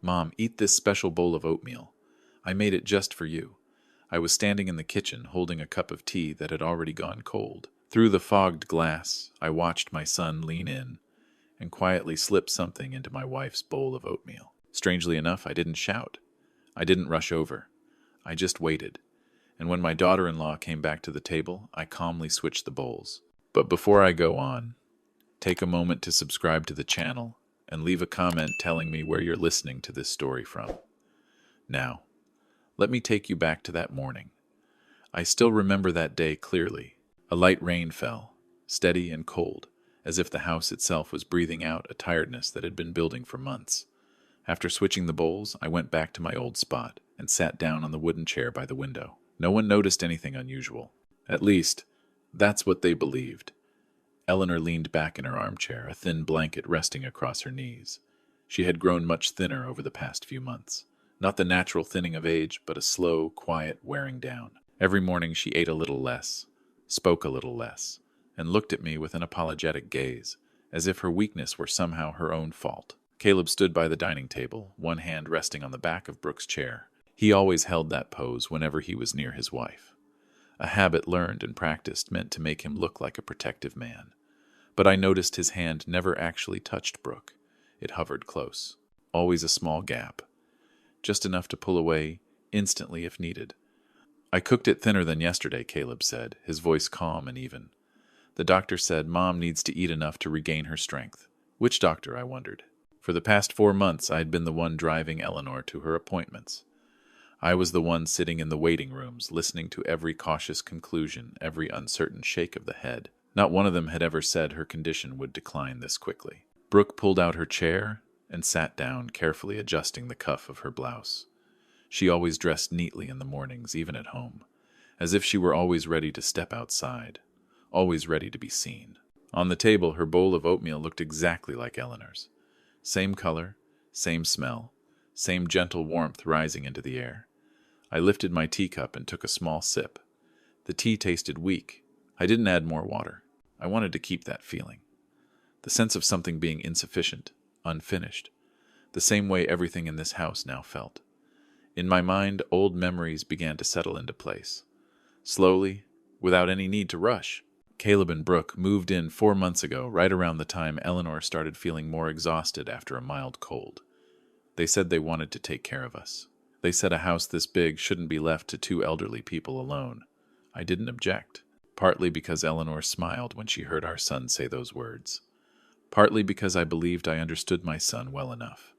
"Mom, eat this special bowl of oatmeal. I made it just for you." I was standing in the kitchen holding a cup of tea that had already gone cold. Through the fogged glass, I watched my son lean in and quietly slip something into my wife's bowl of oatmeal. Strangely enough, I didn't shout. I didn't rush over. I just waited. And when my daughter-in-law came back to the table, I calmly switched the bowls. But before I go on, take a moment to subscribe to the channel and leave a comment telling me where you're listening to this story from. Now, let me take you back to that morning. I still remember that day clearly. A light rain fell, steady and cold, as if the house itself was breathing out a tiredness that had been building for months. After switching the bowls, I went back to my old spot and sat down on the wooden chair by the window. No one noticed anything unusual. At least, that's what they believed. Eleanor leaned back in her armchair, a thin blanket resting across her knees. She had grown much thinner over the past few months. Not the natural thinning of age, but a slow, quiet wearing down. Every morning she ate a little less, spoke a little less, and looked at me with an apologetic gaze, as if her weakness were somehow her own fault. Caleb stood by the dining table, one hand resting on the back of Brooke's chair. He always held that pose whenever he was near his wife. A habit learned and practiced meant to make him look like a protective man. But I noticed his hand never actually touched Brooke. It hovered close. Always a small gap. Just enough to pull away instantly if needed. "I cooked it thinner than yesterday," Caleb said, his voice calm and even. "The doctor said Mom needs to eat enough to regain her strength." Which doctor, I wondered. For the past 4 months, I had been the one driving Eleanor to her appointments. I was the one sitting in the waiting rooms, listening to every cautious conclusion, every uncertain shake of the head. Not one of them had ever said her condition would decline this quickly. Brooke pulled out her chair and sat down, carefully adjusting the cuff of her blouse. She always dressed neatly in the mornings, even at home, as if she were always ready to step outside, always ready to be seen. On the table, her bowl of oatmeal looked exactly like Eleanor's. Same color, same smell, same gentle warmth rising into the air. I lifted my teacup and took a small sip. The tea tasted weak. I didn't add more water. I wanted to keep that feeling. The sense of something being insufficient, unfinished, the same way everything in this house now felt. In my mind, old memories began to settle into place. Slowly, without any need to rush. Caleb and Brooke moved in 4 months ago, right around the time Eleanor started feeling more exhausted after a mild cold. They said they wanted to take care of us. They said a house this big shouldn't be left to 2 elderly people alone. I didn't object, partly because Eleanor smiled when she heard our son say those words. Partly because I believed I understood my son well enough.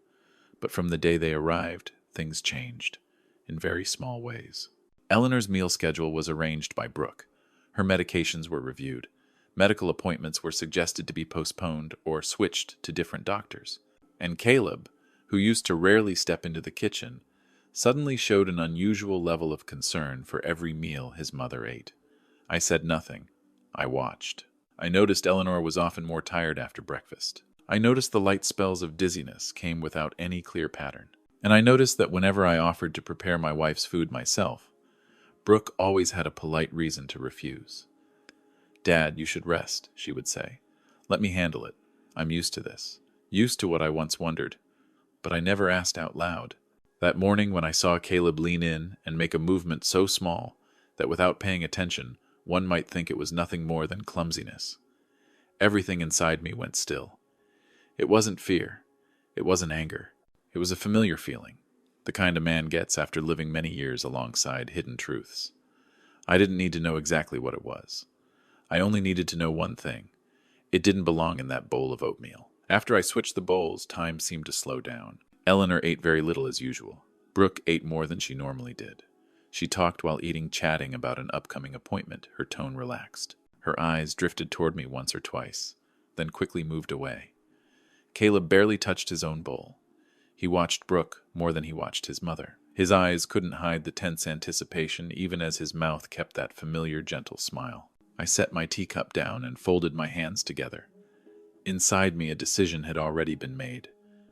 But from the day they arrived, things changed, in very small ways. Eleanor's meal schedule was arranged by Brooke. Her medications were reviewed. Medical appointments were suggested to be postponed or switched to different doctors. And Caleb, who used to rarely step into the kitchen, suddenly showed an unusual level of concern for every meal his mother ate. I said nothing. I watched. I noticed Eleanor was often more tired after breakfast. I noticed the light spells of dizziness came without any clear pattern. And I noticed that whenever I offered to prepare my wife's food myself, Brooke always had a polite reason to refuse. "Dad, you should rest," she would say. "Let me handle it. I'm used to this. Used to what I once wondered." But I never asked out loud. That morning when I saw Caleb lean in and make a movement so small that without paying attention, one might think it was nothing more than clumsiness, everything inside me went still. It wasn't fear. It wasn't anger. It was a familiar feeling, the kind a man gets after living many years alongside hidden truths. I didn't need to know exactly what it was. I only needed to know one thing. It didn't belong in that bowl of oatmeal. After I switched the bowls, time seemed to slow down. Eleanor ate very little as usual. Brooke ate more than she normally did. She talked while eating, chatting about an upcoming appointment, her tone relaxed. Her eyes drifted toward me once or twice, then quickly moved away. Caleb barely touched his own bowl. He watched Brooke more than he watched his mother. His eyes couldn't hide the tense anticipation even as his mouth kept that familiar, gentle smile. I set my teacup down and folded my hands together. Inside me, a decision had already been made,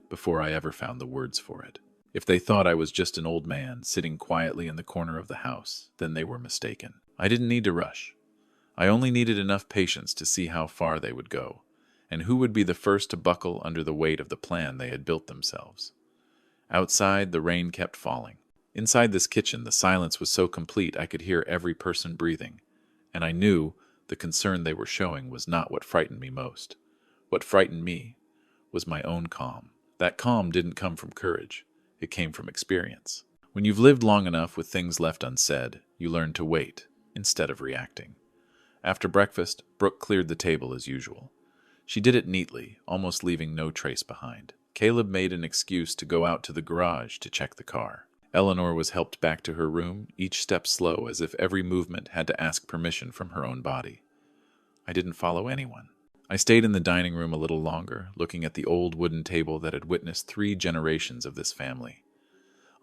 before I ever found the words for it. If they thought I was just an old man sitting quietly in the corner of the house, then they were mistaken. I didn't need to rush. I only needed enough patience to see how far they would go, and who would be the first to buckle under the weight of the plan they had built themselves. Outside, the rain kept falling. Inside this kitchen, the silence was so complete I could hear every person breathing, and I knew the concern they were showing was not what frightened me most. What frightened me was my own calm. That calm didn't come from courage. It came from experience. When you've lived long enough with things left unsaid, you learn to wait instead of reacting. After breakfast, Brooke cleared the table as usual. She did it neatly, almost leaving no trace behind. Caleb made an excuse to go out to the garage to check the car. Eleanor was helped back to her room, each step slow, as if every movement had to ask permission from her own body. I didn't follow anyone. I stayed in the dining room a little longer, looking at the old wooden table that had witnessed 3 generations of this family.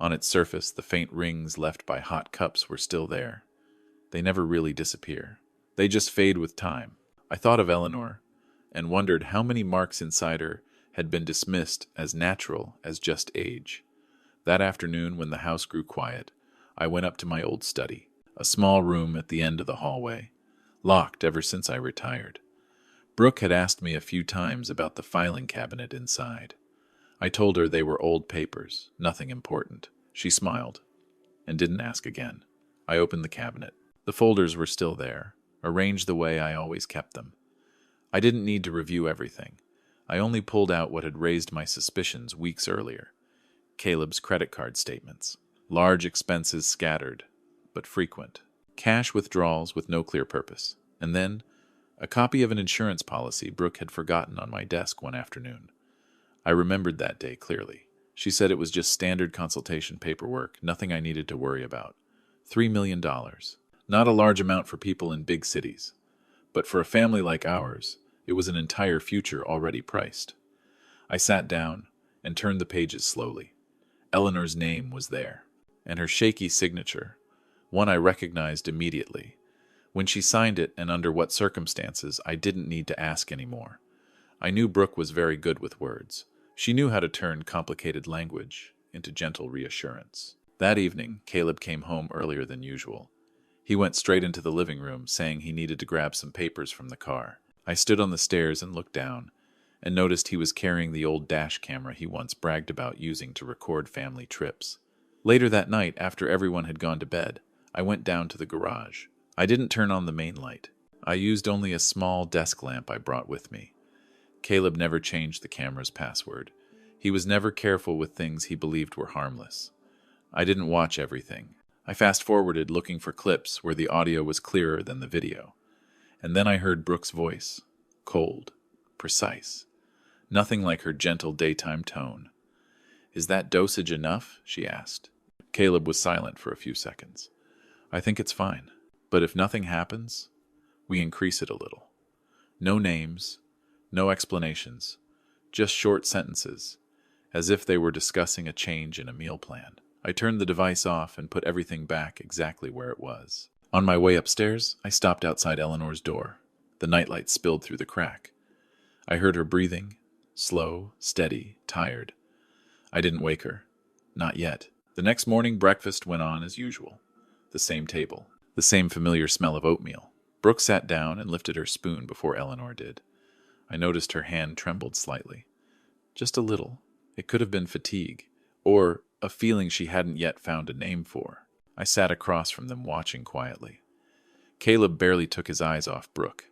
On its surface, the faint rings left by hot cups were still there. They never really disappear. They just fade with time. I thought of Eleanor and wondered how many marks inside her had been dismissed as natural as just age. That afternoon, when the house grew quiet, I went up to my old study, a small room at the end of the hallway, locked ever since I retired. Brooke had asked me a few times about the filing cabinet inside. I told her they were old papers, nothing important. She smiled and didn't ask again. I opened the cabinet. The folders were still there, arranged the way I always kept them. I didn't need to review everything. I only pulled out what had raised my suspicions weeks earlier. Caleb's credit card statements. Large expenses scattered, but frequent. Cash withdrawals with no clear purpose. And then, a copy of an insurance policy Brooke had forgotten on my desk one afternoon. I remembered that day clearly. She said it was just standard consultation paperwork, nothing I needed to worry about. $3 million. Not a large amount for people in big cities. But for a family like ours, it was an entire future already priced. I sat down and turned the pages slowly. Eleanor's name was there, and her shaky signature, one I recognized immediately. When she signed it and under what circumstances, I didn't need to ask anymore. I knew Brooke was very good with words. She knew how to turn complicated language into gentle reassurance. That evening, Caleb came home earlier than usual. He went straight into the living room, saying he needed to grab some papers from the car. I stood on the stairs and looked down, and noticed he was carrying the old dash camera he once bragged about using to record family trips. Later that night, after everyone had gone to bed, I went down to the garage. I didn't turn on the main light. I used only a small desk lamp I brought with me. Caleb never changed the camera's password. He was never careful with things he believed were harmless. I didn't watch everything. I fast-forwarded looking for clips where the audio was clearer than the video. And then I heard Brooke's voice, cold, precise. Nothing like her gentle daytime tone. "Is that dosage enough?" she asked. Caleb was silent for a few seconds. "I think it's fine. But if nothing happens, we increase it a little. No names, no explanations, just short sentences, as if they were discussing a change in a meal plan." I turned the device off and put everything back exactly where it was. On my way upstairs, I stopped outside Eleanor's door. The nightlight spilled through the crack. I heard her breathing, slow, steady, tired. I didn't wake her. Not yet. The next morning, breakfast went on as usual. The same table. The same familiar smell of oatmeal. Brooke sat down and lifted her spoon before Eleanor did. I noticed her hand trembled slightly. Just a little. It could have been fatigue, or a feeling she hadn't yet found a name for. I sat across from them watching quietly. Caleb barely took his eyes off Brooke.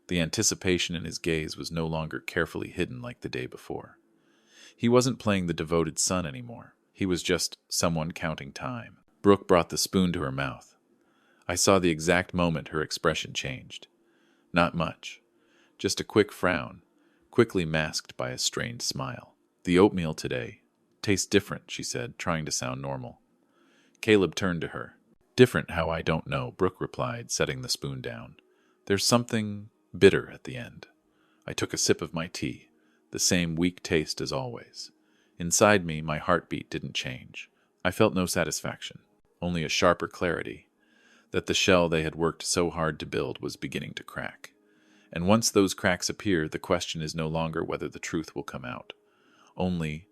The anticipation in his gaze was no longer carefully hidden like the day before. He wasn't playing the devoted son anymore. He was just someone counting time. Brooke brought the spoon to her mouth. I saw the exact moment her expression changed. Not much. Just a quick frown, quickly masked by a strained smile. "The oatmeal today tastes different," she said, trying to sound normal. Caleb turned to her. "Different how I don't know," Brooke replied, setting the spoon down. "There's something bitter at the end." I took a sip of my tea, the same weak taste as always. Inside me, my heartbeat didn't change. I felt no satisfaction, only a sharper clarity that the shell they had worked so hard to build was beginning to crack. And once those cracks appear, the question is no longer whether the truth will come out. Only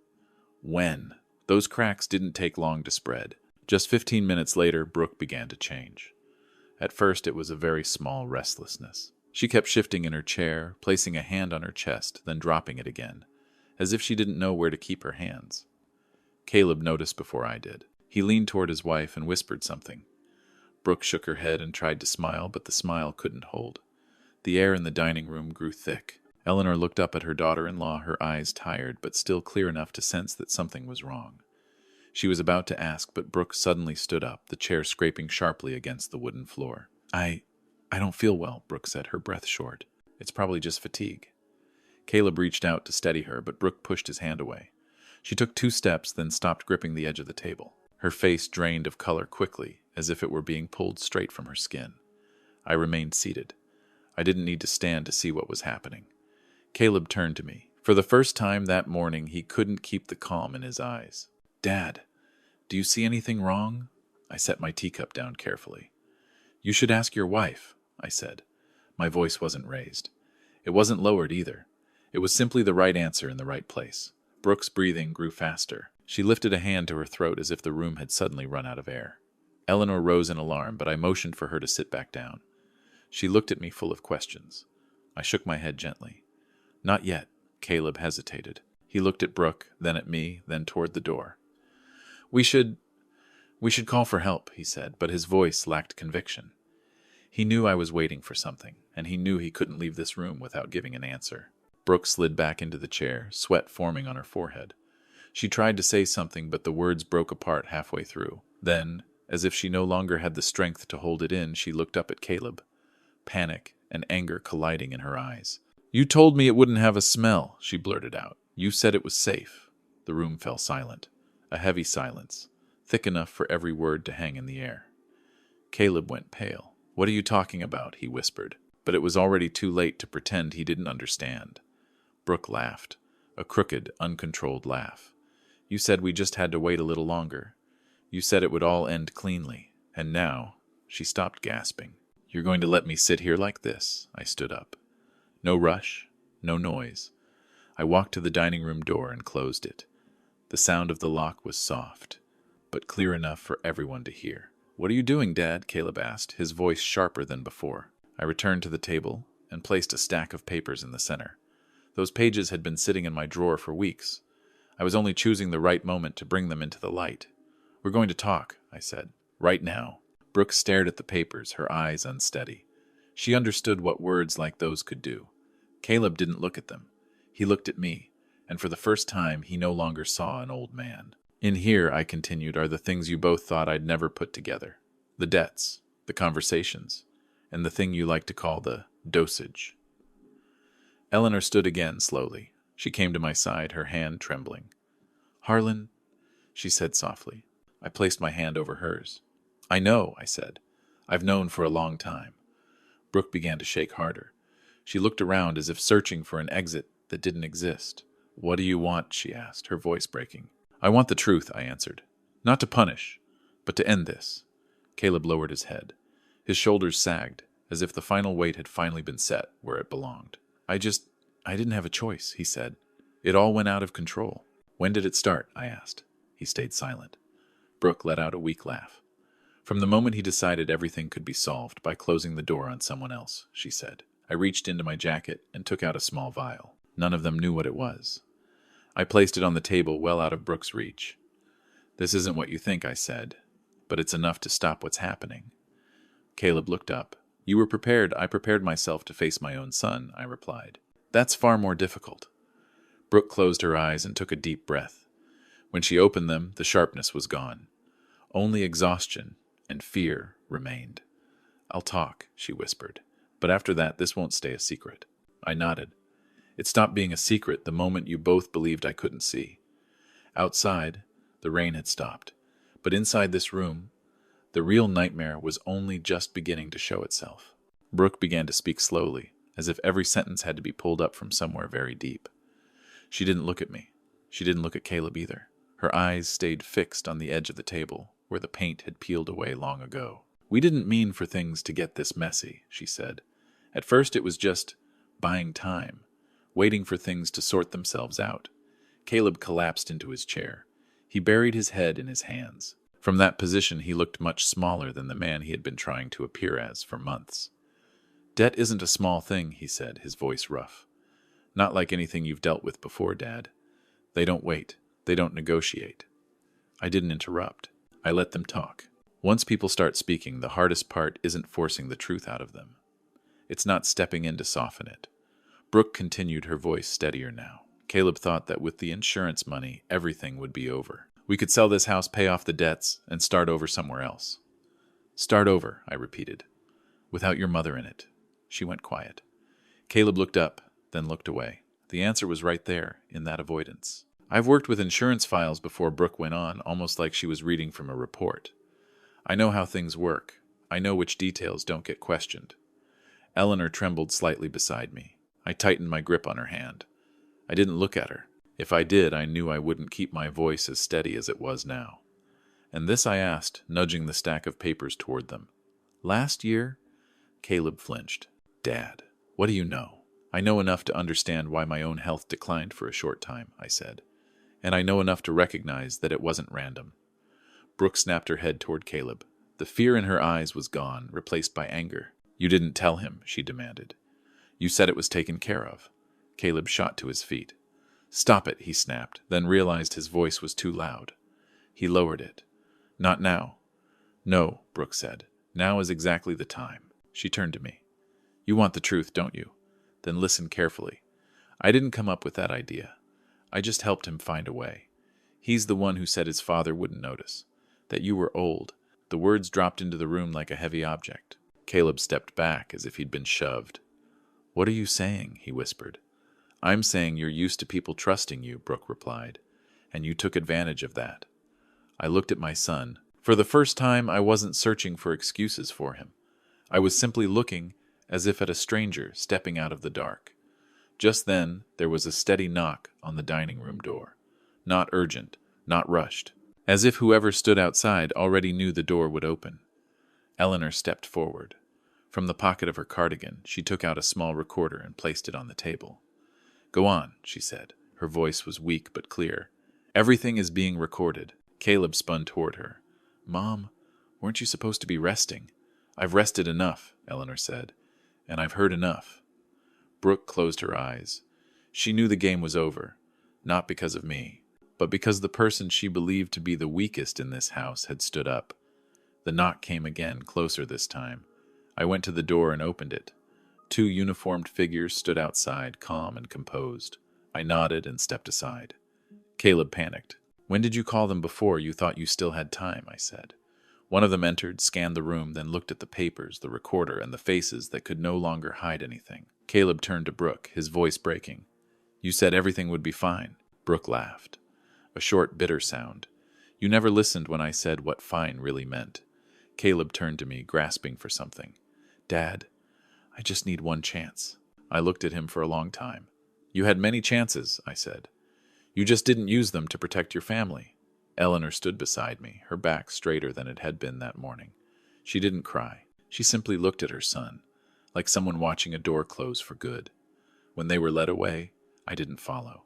when. Those cracks didn't take long to spread. Just 15 minutes later, Brooke began to change. At first, it was a very small restlessness. She kept shifting in her chair, placing a hand on her chest, then dropping it again, as if she didn't know where to keep her hands. Caleb noticed before I did. He leaned toward his wife and whispered something. Brooke shook her head and tried to smile, but the smile couldn't hold. The air in the dining room grew thick. Eleanor looked up at her daughter-in-law, her eyes tired, but still clear enough to sense that something was wrong. She was about to ask, but Brooke suddenly stood up, the chair scraping sharply against the wooden floor. I don't feel well, Brooke said, her breath short. It's probably just fatigue. Caleb reached out to steady her, but Brooke pushed his hand away. She took 2 steps, then stopped gripping the edge of the table. Her face drained of color quickly, as if it were being pulled straight from her skin. I remained seated. I didn't need to stand to see what was happening. Caleb turned to me. For the first time that morning, he couldn't keep the calm in his eyes. Dad, do you see anything wrong? I set my teacup down carefully. You should ask your wife, I said. My voice wasn't raised. It wasn't lowered either. It was simply the right answer in the right place. Brooke's breathing grew faster. She lifted a hand to her throat as if the room had suddenly run out of air. Eleanor rose in alarm, but I motioned for her to sit back down. She looked at me full of questions. I shook my head gently. Not yet. Caleb hesitated. He looked at Brooke, then at me, then toward the door. We should call for help, he said, but his voice lacked conviction. He knew I was waiting for something, and he knew he couldn't leave this room without giving an answer. Brooke slid back into the chair, sweat forming on her forehead. She tried to say something, but the words broke apart halfway through. Then, as if she no longer had the strength to hold it in, she looked up at Caleb. Panic and anger colliding in her eyes. You told me it wouldn't have a smell, she blurted out. You said it was safe. The room fell silent. A heavy silence, thick enough for every word to hang in the air. Caleb went pale. What are you talking about? He whispered. But it was already too late to pretend he didn't understand. Brooke laughed, a crooked, uncontrolled laugh. You said we just had to wait a little longer. You said it would all end cleanly. And now, she stopped gasping. You're going to let me sit here like this? I stood up. No rush, no noise. I walked to the dining room door and closed it. The sound of the lock was soft, but clear enough for everyone to hear. What are you doing, Dad? Caleb asked, his voice sharper than before. I returned to the table and placed a stack of papers in the center. Those pages had been sitting in my drawer for weeks. I was only choosing the right moment to bring them into the light. We're going to talk, I said. Right now. Brooke stared at the papers, her eyes unsteady. She understood what words like those could do. Caleb didn't look at them. He looked at me, and for the first time he no longer saw an old man. In here, I continued, are the things you both thought I'd never put together. The debts, the conversations, and the thing you like to call the dosage. Eleanor stood again slowly. She came to my side, her hand trembling. Harlan, she said softly. I placed my hand over hers. I know, I said. I've known for a long time. Brooke began to shake harder. She looked around as if searching for an exit that didn't exist. What do you want? She asked, her voice breaking. I want the truth, I answered. Not to punish, but to end this. Caleb lowered his head. His shoulders sagged, as if the final weight had finally been set where it belonged. I didn't have a choice, he said. It all went out of control. When did it start? I asked. He stayed silent. Brooke let out a weak laugh. From the moment he decided everything could be solved by closing the door on someone else, she said. I reached into my jacket and took out a small vial. None of them knew what it was. I placed it on the table well out of Brooke's reach. This isn't what you think, I said, but it's enough to stop what's happening. Caleb looked up. You were prepared. I prepared myself to face my own son, I replied. That's far more difficult. Brooke closed her eyes and took a deep breath. When she opened them, the sharpness was gone. Only exhaustion and fear remained. I'll talk, she whispered. But after that, this won't stay a secret. I nodded. It stopped being a secret the moment you both believed I couldn't see. Outside, the rain had stopped. But inside this room, the real nightmare was only just beginning to show itself. Brooke began to speak slowly, as if every sentence had to be pulled up from somewhere very deep. She didn't look at me. She didn't look at Caleb either. Her eyes stayed fixed on the edge of the table, where the paint had peeled away long ago. We didn't mean for things to get this messy, she said. At first it was just buying time, waiting for things to sort themselves out. Caleb collapsed into his chair. He buried his head in his hands. From that position he looked much smaller than the man he had been trying to appear as for months. Debt isn't a small thing, he said, his voice rough. Not like anything you've dealt with before, Dad. They don't wait. They don't negotiate. I didn't interrupt. I let them talk. Once people start speaking, the hardest part isn't forcing the truth out of them. It's not stepping in to soften it. Brooke continued, her voice steadier now. Caleb thought that with the insurance money, everything would be over. We could sell this house, pay off the debts, and start over somewhere else. Start over, I repeated. Without your mother in it. She went quiet. Caleb looked up, then looked away. The answer was right there, in that avoidance. I've worked with insurance files before, Brooke went on, almost like she was reading from a report. I know how things work. I know which details don't get questioned. Eleanor trembled slightly beside me. I tightened my grip on her hand. I didn't look at her. If I did, I knew I wouldn't keep my voice as steady as it was now. And this I asked, nudging the stack of papers toward them. Last year? Caleb flinched. Dad, what do you know? I know enough to understand why my own health declined for a short time, I said. And I know enough to recognize that it wasn't random. Brooke snapped her head toward Caleb. The fear in her eyes was gone, replaced by anger. You didn't tell him, she demanded. You said it was taken care of. Caleb shot to his feet. Stop it, he snapped, then realized his voice was too loud. He lowered it. Not now. No, Brooke said. Now is exactly the time. She turned to me. You want the truth, don't you? Then listen carefully. I didn't come up with that idea. I just helped him find a way. He's the one who said his father wouldn't notice. That you were old. The words dropped into the room like a heavy object. Caleb stepped back as if he'd been shoved. What are you saying? He whispered. I'm saying you're used to people trusting you, Brooke replied, and you took advantage of that. I looked at my son. For the first time, I wasn't searching for excuses for him. I was simply looking as if at a stranger stepping out of the dark. Just then, there was a steady knock on the dining room door. Not urgent, not rushed, as if whoever stood outside already knew the door would open. Eleanor stepped forward. From the pocket of her cardigan, she took out a small recorder and placed it on the table. Go on, she said. Her voice was weak but clear. Everything is being recorded. Caleb spun toward her. Mom, weren't you supposed to be resting? I've rested enough, Eleanor said, and I've heard enough. Brooke closed her eyes. She knew the game was over, not because of me, but because the person she believed to be the weakest in this house had stood up. The knock came again, closer this time. I went to the door and opened it. 2 uniformed figures stood outside, calm and composed. I nodded and stepped aside. Caleb panicked. When did you call them before you thought you still had time? I said. One of them entered, scanned the room, then looked at the papers, the recorder, and the faces that could no longer hide anything. Caleb turned to Brooke, his voice breaking. You said everything would be fine. Brooke laughed. A short, bitter sound. You never listened when I said what fine really meant. Caleb turned to me, grasping for something. Dad, I just need one chance. I looked at him for a long time. You had many chances, I said. You just didn't use them to protect your family. Eleanor stood beside me, her back straighter than it had been that morning. She didn't cry. She simply looked at her son, like someone watching a door close for good. When they were led away, I didn't follow.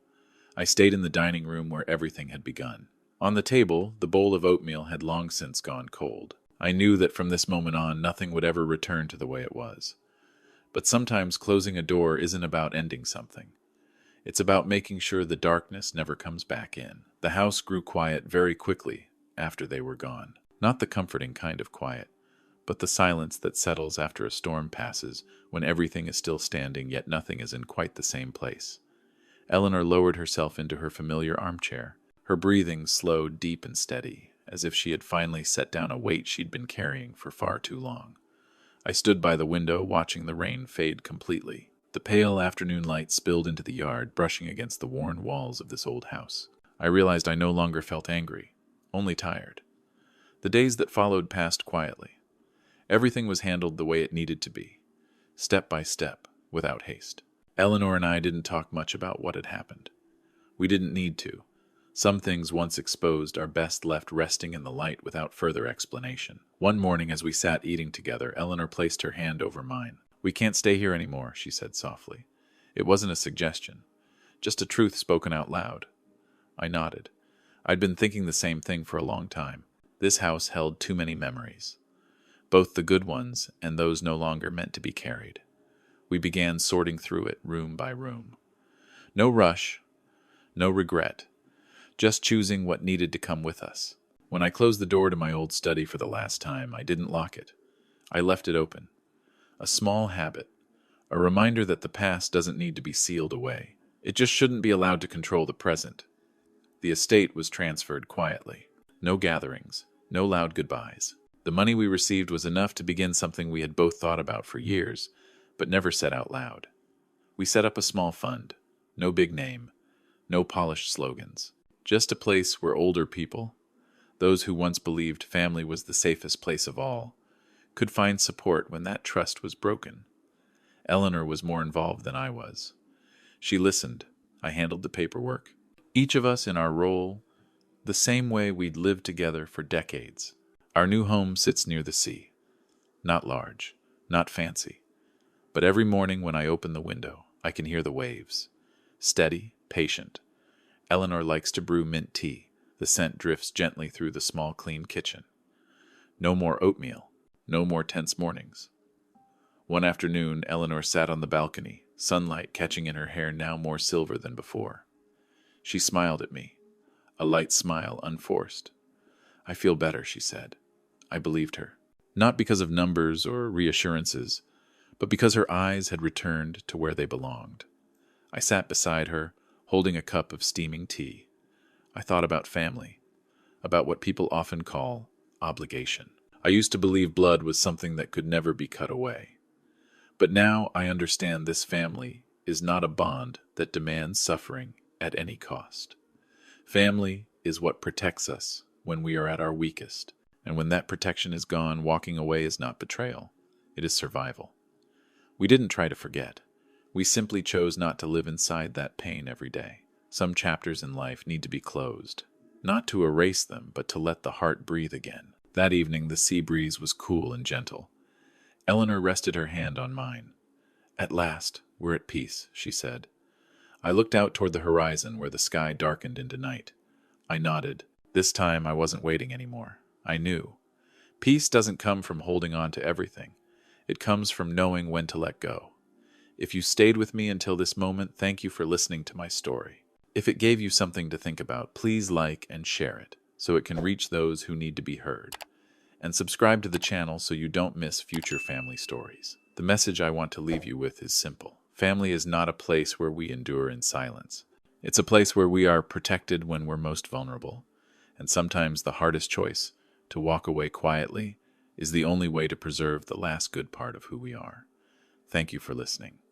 I stayed in the dining room where everything had begun. On the table, the bowl of oatmeal had long since gone cold. I knew that from this moment on, nothing would ever return to the way it was. But sometimes closing a door isn't about ending something. It's about making sure the darkness never comes back in. The house grew quiet very quickly after they were gone. Not the comforting kind of quiet, but the silence that settles after a storm passes, when everything is still standing, yet nothing is in quite the same place. Eleanor lowered herself into her familiar armchair. Her breathing slowed, deep and steady, as if she had finally set down a weight she'd been carrying for far too long. I stood by the window, watching the rain fade completely. The pale afternoon light spilled into the yard, brushing against the worn walls of this old house. I realized I no longer felt angry, only tired. The days that followed passed quietly. Everything was handled the way it needed to be, step by step, without haste. Eleanor and I didn't talk much about what had happened. We didn't need to. Some things once exposed are best left resting in the light without further explanation. One morning as we sat eating together, Eleanor placed her hand over mine. We can't stay here anymore, she said softly. It wasn't a suggestion, just a truth spoken out loud. I nodded. I'd been thinking the same thing for a long time. This house held too many memories, both the good ones and those no longer meant to be carried. We began sorting through it room by room. No rush, no regret, just choosing what needed to come with us. When I closed the door to my old study for the last time, I didn't lock it. I left it open. A small habit, a reminder that the past doesn't need to be sealed away. It just shouldn't be allowed to control the present. The estate was transferred quietly. No gatherings, no loud goodbyes. The money we received was enough to begin something we had both thought about for years, but never said out loud. We set up a small fund. No big name, no polished slogans. Just a place where older people, those who once believed family was the safest place of all, could find support when that trust was broken. Eleanor was more involved than I was. She listened. I handled the paperwork. Each of us in our role, the same way we'd lived together for decades. Our new home sits near the sea. Not large, not fancy. But every morning when I open the window, I can hear the waves. Steady, patient. Eleanor likes to brew mint tea. The scent drifts gently through the small, clean kitchen. No more oatmeal. No more tense mornings. One afternoon, Eleanor sat on the balcony, sunlight catching in her hair now more silver than before. She smiled at me, a light smile, unforced. "I feel better," she said. I believed her. Not because of numbers or reassurances, but because her eyes had returned to where they belonged. I sat beside her, holding a cup of steaming tea. I thought about family, about what people often call obligation. I used to believe blood was something that could never be cut away. But now I understand this family is not a bond that demands suffering at any cost. Family is what protects us when we are at our weakest, and when that protection is gone, walking away is not betrayal, it is survival. We didn't try to forget. We simply chose not to live inside that pain every day. Some chapters in life need to be closed, not to erase them, but to let the heart breathe again. That evening, the sea breeze was cool and gentle. Eleanor rested her hand on mine. "At last, we're at peace," she said. I looked out toward the horizon where the sky darkened into night. I nodded. This time I wasn't waiting anymore. I knew. Peace doesn't come from holding on to everything. It comes from knowing when to let go. If you stayed with me until this moment, thank you for listening to my story. If it gave you something to think about, please like and share it, so it can reach those who need to be heard. And subscribe to the channel so you don't miss future family stories. The message I want to leave you with is simple. Family is not a place where we endure in silence. It's a place where we are protected when we're most vulnerable. And sometimes the hardest choice, to walk away quietly, is the only way to preserve the last good part of who we are. Thank you for listening.